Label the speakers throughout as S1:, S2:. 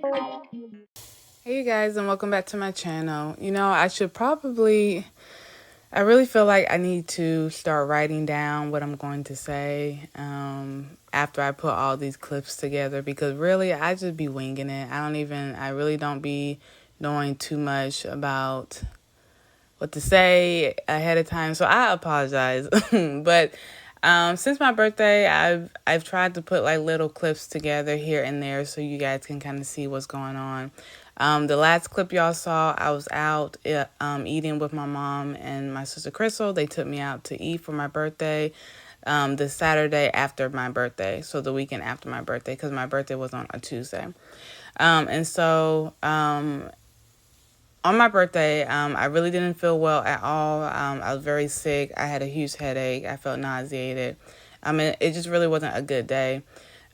S1: Hey you guys, and welcome back to my channel. I really feel like I need to start writing down what I'm going to say after I put all these clips together, because really I just be winging it. I really don't be knowing too much about what to say ahead of time, so I apologize. But since my birthday, I've tried to put like little clips together here and there so you guys can kind of see what's going on. The last clip y'all saw, I was out eating with my mom and my sister Crystal. They took me out to eat for my birthday the Saturday after my birthday, so the weekend after my birthday, because my birthday was on a Tuesday. On my birthday, I really didn't feel well at all. I was very sick. I had a huge headache. I felt nauseated. It just really wasn't a good day.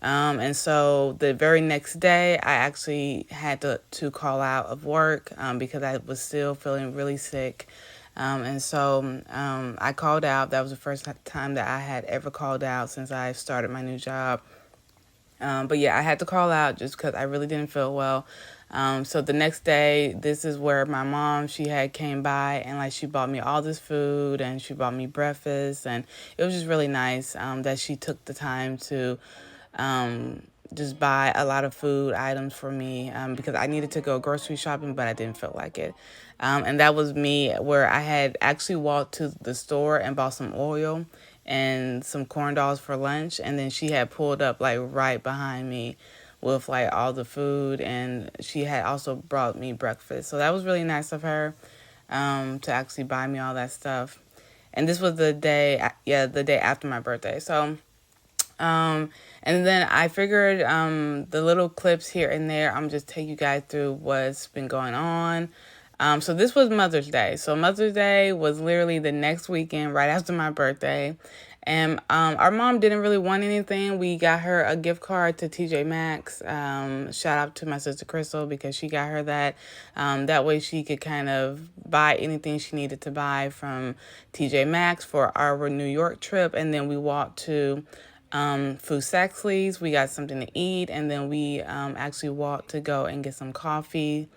S1: And so the very next day, I actually had to call out of work because I was still feeling really sick. I called out. That was the first time that I had ever called out since I started my new job. But yeah, I had to call out just because I really didn't feel well. So the next day, this is where my mom, she had came by and like she bought me all this food and she bought me breakfast, and it was just really nice that she took the time to just buy a lot of food items for me because I needed to go grocery shopping, but I didn't feel like it. And that was me, where I had actually walked to the store and bought some oil and some corn dogs for lunch, and then she had pulled up like right behind me with like all the food, and she had also brought me breakfast. So that was really nice of her to actually buy me all that stuff. And this was the day after my birthday. So and then I figured the little clips here and there, I'm just take you guys through what's been going on. So this was Mother's Day. So Mother's Day was literally the next weekend right after my birthday. And our mom didn't really want anything. We got her a gift card to TJ Maxx. Shout out to my sister Crystal because she got her that. That way she could kind of buy anything she needed to buy from TJ Maxx for our New York trip. And then we walked to Food Saxley's. We got something to eat. And then we actually walked to go and get some coffee.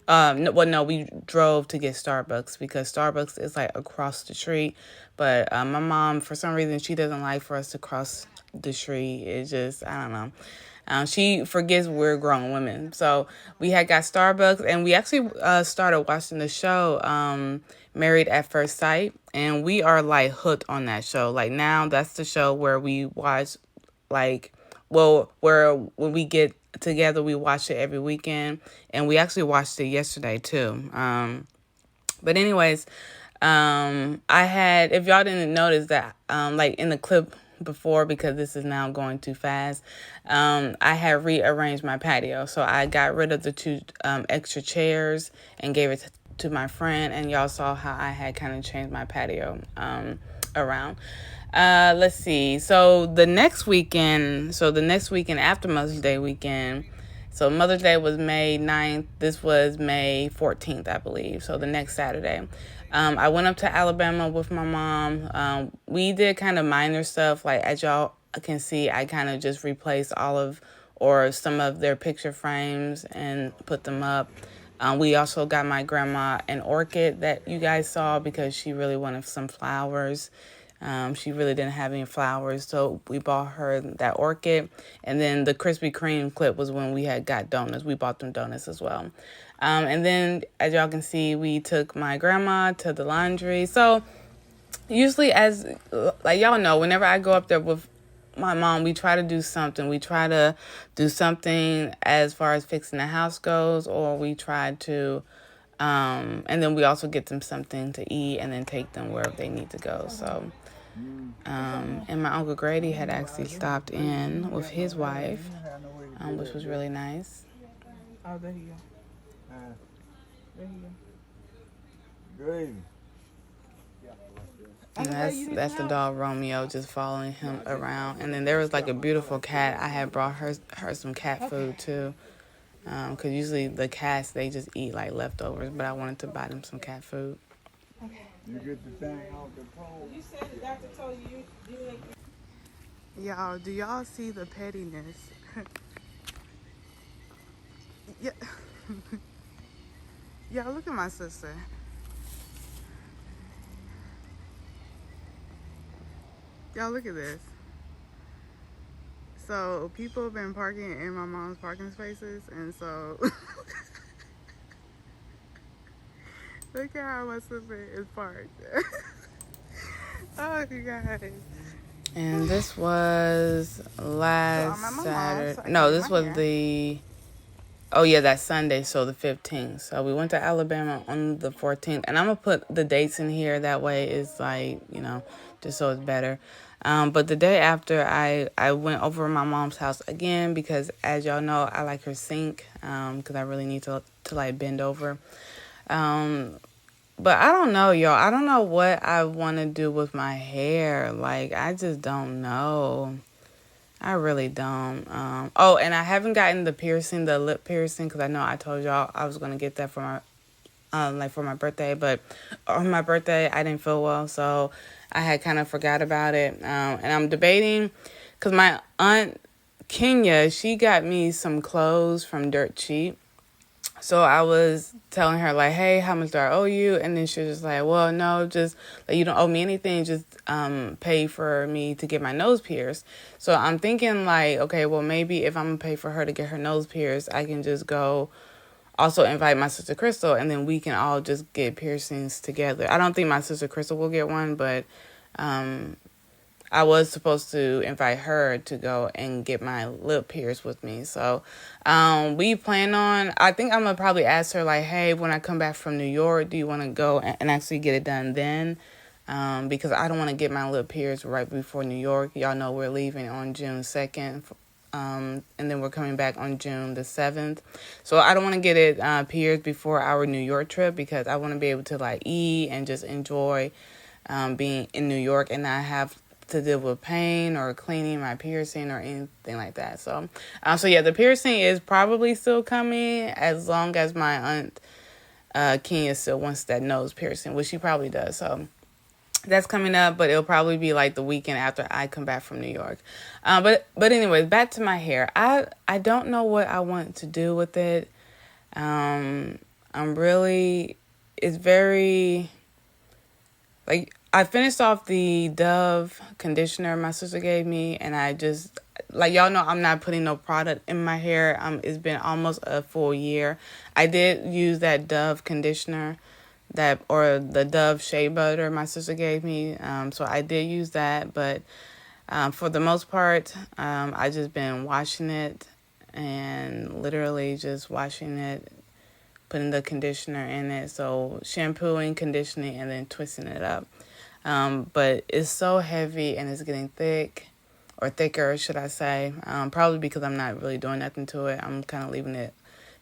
S1: We drove to get Starbucks because Starbucks is like across the street. But my mom, for some reason, she doesn't like for us to cross the street. It's just, I don't know. She forgets we're grown women. So we had got Starbucks, and we actually started watching the show Married at First Sight. And we are like hooked on that show. Like now that's the show where we watch where when we get together, we watch it every weekend, and we actually watched it yesterday too. But anyways, I had, if y'all didn't notice that, like in the clip before, because this is now going too fast, I had rearranged my patio. So I got rid of the two extra chairs and gave it to my friend, and y'all saw how I had kind of changed my patio around. Let's see. So the next weekend after Mother's Day weekend, so Mother's Day was May 9th. This was May 14th, I believe. So the next Saturday. I went up to Alabama with my mom. We did kind of minor stuff. Like, as y'all can see, I kind of just replaced some of their picture frames and put them up. We also got my grandma an orchid that you guys saw because she really wanted some flowers. She really didn't have any flowers, so we bought her that orchid. And then the Krispy Kreme clip was when we had got donuts. We bought them donuts as well. And then, as y'all can see, we took my grandma to the laundry. So usually, as like y'all know, whenever I go up there with my mom, we try to do something. We try to do something as far as fixing the house goes, or we try to and then we also get them something to eat and then take them wherever they need to go. So and my Uncle Grady had actually stopped in with his wife, which was really nice.
S2: Oh, there you go. There you go. Grady.
S1: And that's the dog Romeo, just following him around. And then there was like a beautiful cat. I had brought her some cat food too. Because usually the cats, they just eat like leftovers, but I wanted to buy them some cat food.
S2: Okay. You get the thing off the pole. You said the doctor told you
S1: Y'all, do y'all see the pettiness? Yeah. Y'all, look at my sister. Y'all, look at this. So people have been parking in my mom's parking spaces, and so look at how my sister is parked. Oh, you guys. And this was last Saturday. No, this was the. Oh yeah, that's Sunday, so the 15th. So we went to Alabama on the 14th, and I'm gonna put the dates in here. That way, it's like, you know, just so it's better. But the day after, I went over to my mom's house again because, as y'all know, I like her sink because I really need to like bend over. But I don't know, y'all. I don't know what I want to do with my hair. Like, I just don't know. I really don't. Oh, and I haven't gotten the piercing, the lip piercing, because I know I told y'all I was going to get that for my, for my birthday. But on my birthday, I didn't feel well, so I had kind of forgot about it. And I'm debating, because my aunt, Kenya, she got me some clothes from Dirt Cheap. So I was telling her, like, hey, how much do I owe you? And then she was just like, well, no, just, like, you don't owe me anything. Just pay for me to get my nose pierced. So I'm thinking, like, okay, well, maybe if I'm going to pay for her to get her nose pierced, I can just go also invite my sister Crystal, and then we can all just get piercings together. I don't think my sister Crystal will get one, but I was supposed to invite her to go and get my lip pierced with me. So we plan on, I think I'm going to probably ask her, like, hey, when I come back from New York, do you want to go and actually get it done then? Because I don't want to get my lip pierced right before New York. Y'all know we're leaving on June 2nd. And then we're coming back on June the 7th. So I don't want to get it pierced before our New York trip because I want to be able to, like, eat and just enjoy being in New York and not have to deal with pain or cleaning my piercing or anything like that. So yeah, the piercing is probably still coming as long as my aunt Kenya still wants that nose piercing, which she probably does. So that's coming up, but it'll probably be like the weekend after I come back from New York. But anyways, back to my hair. I don't know what I want to do with it. It's very, like, I finished off the Dove conditioner my sister gave me, and I just, like, y'all know I'm not putting no product in my hair. It's been almost a full year. I did use that Dove conditioner, or the Dove Shea Butter my sister gave me. So I did use that, but for the most part, I just been washing it and literally just washing it, putting the conditioner in it. So shampooing, conditioning, and then twisting it up. But it's so heavy and it's getting thick, or thicker, should I say. Probably because I'm not really doing nothing to it. I'm kind of leaving it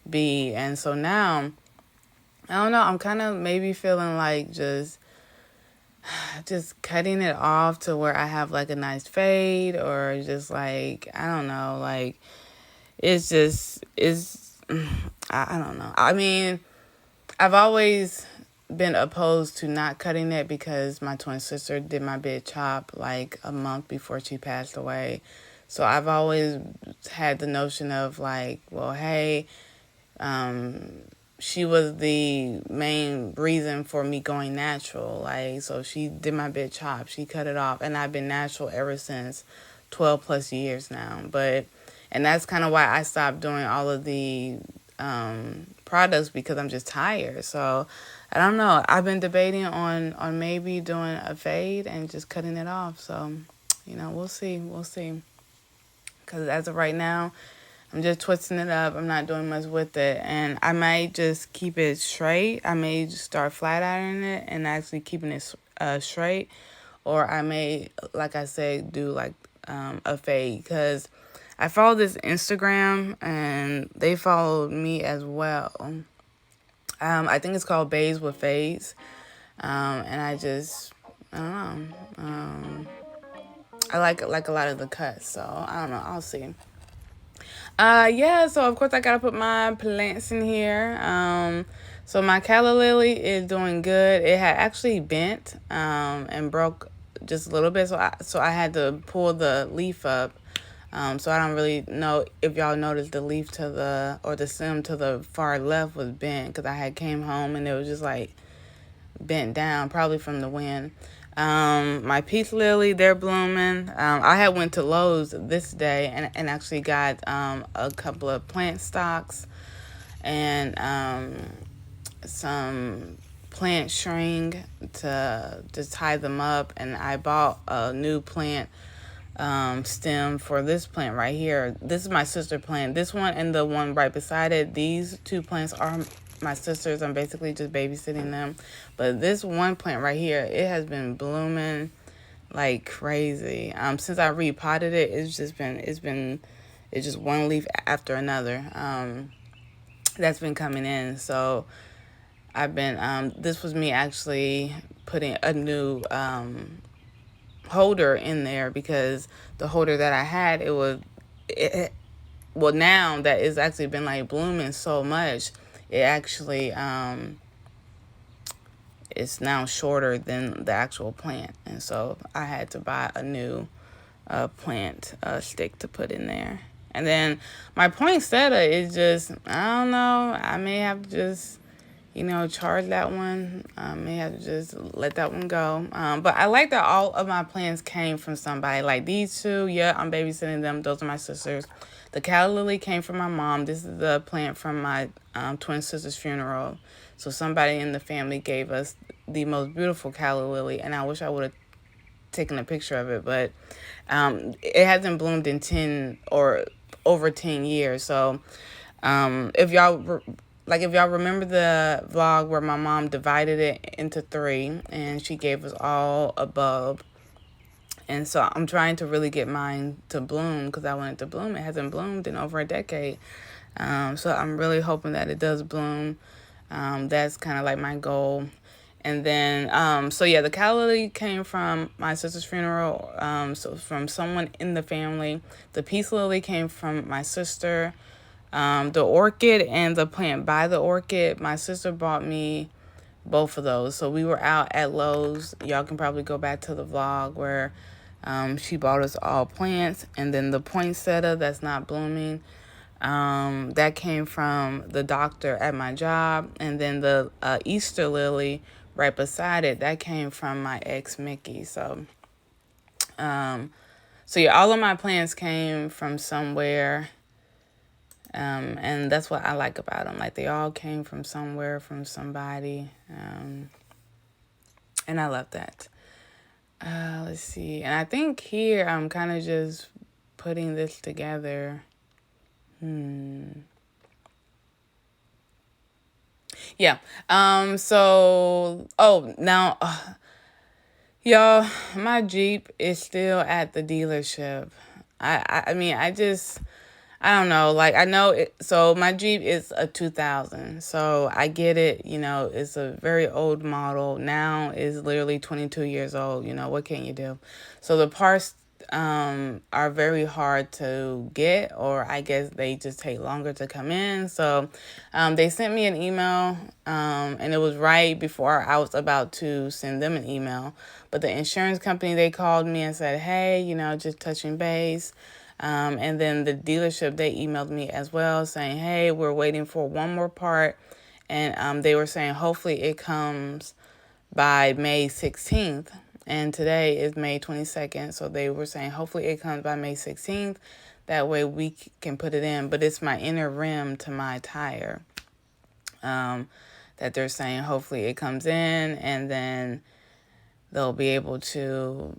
S1: be. And so now, I don't know, I'm kind of maybe feeling like just cutting it off to where I have like a nice fade, or just like, I don't know, like, it's I don't know. I mean, I've always been opposed to not cutting it because my twin sister did my big chop like a month before she passed away. So I've always had the notion of, like, well, hey, she was the main reason for me going natural. Like, so she did my big chop, she cut it off, and I've been natural ever since, 12 plus years now. And that's kind of why I stopped doing all of the products, because I'm just tired. So I don't know. I've been debating on maybe doing a fade and just cutting it off. So, we'll see. Because as of right now, I'm just twisting it up. I'm not doing much with it. And I might just keep it straight. I may just start flat ironing it and actually keeping it straight. Or I may, like I said, do like a fade. Because I follow this Instagram and they followed me as well. I think it's called Bays with Fades. And I don't know. I like a lot of the cuts, so I don't know. I'll see. Yeah, so of course I gotta put my plants in here. So my calla lily is doing good. It had actually bent and broke just a little bit, so I had to pull the leaf up So I don't really know if y'all noticed the leaf the stem to the far left was bent, because I had came home and it was just like bent down, probably from the wind. My peace lily, they're blooming. I had went to Lowe's this day and actually got a couple of plant stocks and some plant string to just tie them up. And I bought a new plant stem for this plant right here. This is my sister plant. This one and the one right beside it, these two plants are my sister's. I'm basically just babysitting them. But this one plant right here, it has been blooming like crazy. Since I repotted it, it's just one leaf after another. That's been coming in. So I've been this was me actually putting a new holder in there, because the holder that I had, well, now that it's actually been like blooming so much, it actually it's now shorter than the actual plant, and so I had to buy a new plant stick to put in there. And then my poinsettia is just, I don't know, I may have to just charge that one. I may have to just let that one go. But I like that all of my plants came from somebody. Like these two, yeah, I'm babysitting them. Those are my sisters. The calla lily came from my mom. This is the plant from my twin sister's funeral. So somebody in the family gave us the most beautiful calla lily, and I wish I would have taken a picture of it, but it hasn't bloomed in 10 or over 10 years. So if y'all remember the vlog where my mom divided it into 3 and she gave us all a bulb. And so I'm trying to really get mine to bloom, because I want it to bloom. It hasn't bloomed in over a decade. So I'm really hoping that it does bloom. That's kind of like my goal. And then, so yeah, the calla lily came from my sister's funeral. So from someone in the family. The peace lily came from my sister. The orchid and the plant by the orchid, my sister bought me both of those. So we were out at Lowe's. Y'all can probably go back to the vlog where she bought us all plants. And then the poinsettia that's not blooming, that came from the doctor at my job. And then the Easter lily right beside it, that came from my ex Mickey. So yeah, all of my plants came from somewhere. And that's what I like about them. Like, they all came from somewhere, from somebody. And I love that. Let's see. And I think here I'm kind of just putting this together. Yeah. Now, y'all, my Jeep is still at the dealership. I mean, I don't know. Like, I know it. So my Jeep is a 2000. So I get it. It's a very old model. Now is literally 22 years old. What can you do? So the parts are very hard to get, or I guess they just take longer to come in. So they sent me an email, and it was right before I was about to send them an email. But the insurance company, they called me and said, hey, just touching base. And then the dealership, they emailed me as well saying, hey, we're waiting for one more part. And they were saying hopefully it comes by May 16th. And today is May 22nd. So they were saying hopefully it comes by May 16th. That way we can put it in. But it's my inner rim to my tire that they're saying hopefully it comes in. And then they'll be able to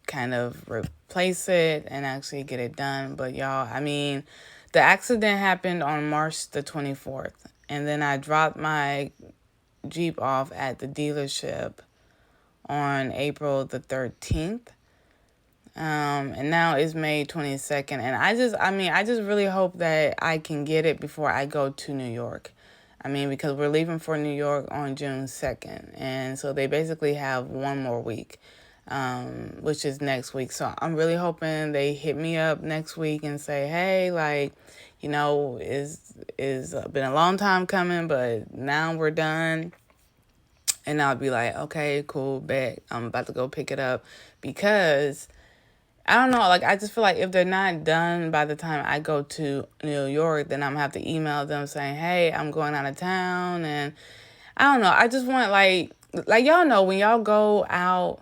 S1: kind of replace it and actually get it done. But y'all, I mean, the accident happened on March the 24th. And then I dropped my Jeep off at the dealership on April the 13th. And now it's May 22nd. And I just really hope that I can get it before I go to New York. I mean, because we're leaving for New York on June 2nd. And so they basically have one more week. Which is next week. So I'm really hoping they hit me up next week and say, hey, like, it's been a long time coming, but now we're done. And I'll be like, okay, cool, bet. I'm about to go pick it up, because I don't know. Like, I just feel like if they're not done by the time I go to New York, then I'm going to have to email them saying, hey, I'm going out of town. And I don't know. I just want, like y'all know, when y'all go out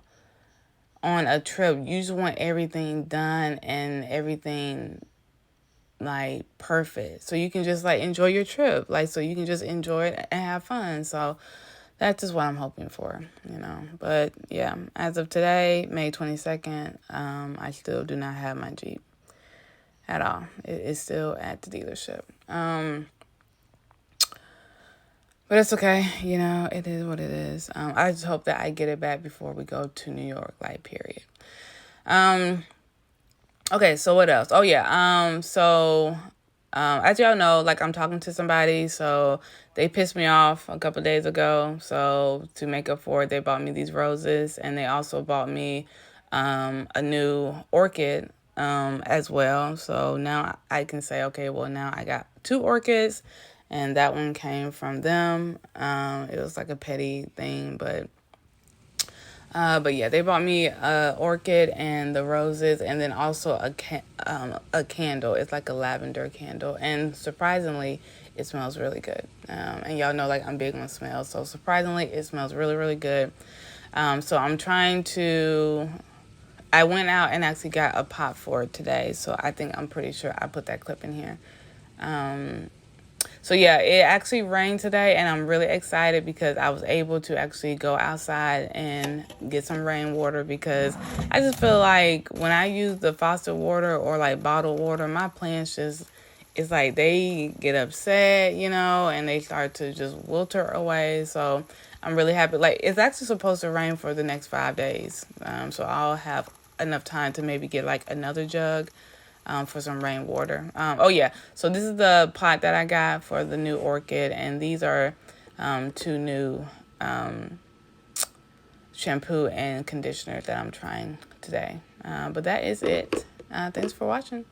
S1: on a trip, you just want everything done and everything, like, perfect. So you can just, like, enjoy your trip. Like, so you can just enjoy it and have fun. So that's just what I'm hoping for, you know. But, yeah, as of today, May 22nd, I still do not have my Jeep at all. It's still at the dealership. But it's okay, you know, it is what it is. I just hope that I get it back before we go to New York, like, period. Okay, so what else? Oh, yeah, as y'all know, like, I'm talking to somebody, so they pissed me off a couple days ago. So to make up for it, they bought me these roses, and they also bought me a new orchid as well. So now I can say, okay, well, now I got 2 orchids, and that one came from them. It was like a petty thing, but yeah, they bought me a orchid and the roses, and then also a candle. It's like a lavender candle, and surprisingly, it smells really good. And y'all know, like, I'm big on smells, so surprisingly, it smells really, really good. So I'm trying to. I went out and actually got a pot for it today, so I'm pretty sure I put that clip in here. So yeah, it actually rained today, and I'm really excited because I was able to actually go outside and get some rainwater, because I just feel like when I use the faucet water or like bottled water, my plants it's like they get upset, you know, and they start to just wilter away. So I'm really happy. Like, it's actually supposed to rain for the next 5 days. So I'll have enough time to maybe get like another jug for some rainwater. Oh yeah, so this is the pot that I got for the new orchid, and these are 2 new shampoo and conditioner that I'm trying today. But that is it. Thanks for watching.